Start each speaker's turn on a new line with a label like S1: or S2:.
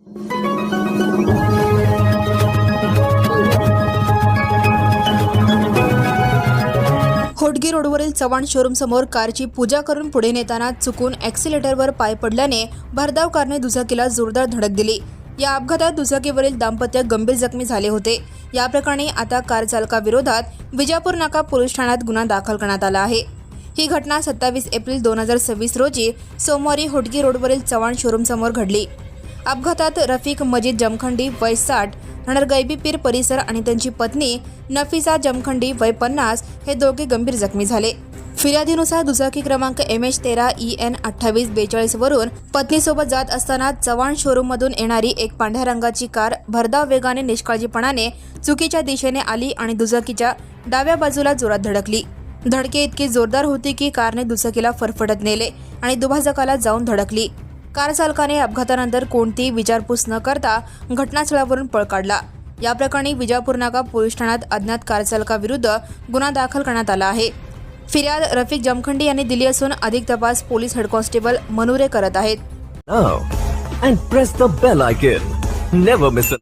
S1: होटगी रोडवरील चव्हाण शोरूम समोर कारची पूजा करून पुढे नेताना चुकून ॲक्सिलेटरवर पाय पडल्याने भरधाव कारने दुचाकीला जोरदार धडक दिली। या अपघातात दुचाकीवरील दाम्पत्य गंभीर जखमी झाले होते। या प्रकरणी आता कार चालकाविरोधात विजापूर नाका पोलीस ठाण्यात गुन्हा दाखल करण्यात आला आहे। ही घटना 27 एप्रिल 2026 रोजी सोमवारी होटगी रोडवरील चव्हाण शोरूम समोर घडली। अपघातात रफिक मजीद जमखंडी वय 60 राहणार गैबी पीर परिसर आणि त्यांची पत्नी नफिसा जमखंडी वय 50 हे दोघे गंभीर जखमी झाले। फिर्यादीनुसार दुचाकी क्रमांक MH13EN 2842 वरून पत्नीसोबत जात असताना चव्हाण शोरूममधून येणारी एक पांढऱ्या रंगाची कार भरधाव वेगाने निष्काळजीपणाने चुकीच्या दिशेने आली आणि दुचाकीच्या डाव्या बाजूला जोरात धडकली। धडके इतकी जोरदार होती की कारने दुचाकीला फरफटत नेले आणि दुभाजकाला जाऊन धडकली। कार चालकाने अपघातानंतर कोणतीही विचारपूस न करता घटनास्थळावरून पळ काढला। या प्रकरणी विजापूर नाका पोलीस ठाण्यात अज्ञात कार चालकाविरुद्ध गुन्हा दाखल करण्यात आला आहे। फिर्याद रफिक जमखंडी यांनी दिली असून अधिक तपास पोलीस हेड कॉन्स्टेबल मनुरे करत आहेत।
S2: Now and press the bell icon. Never miss a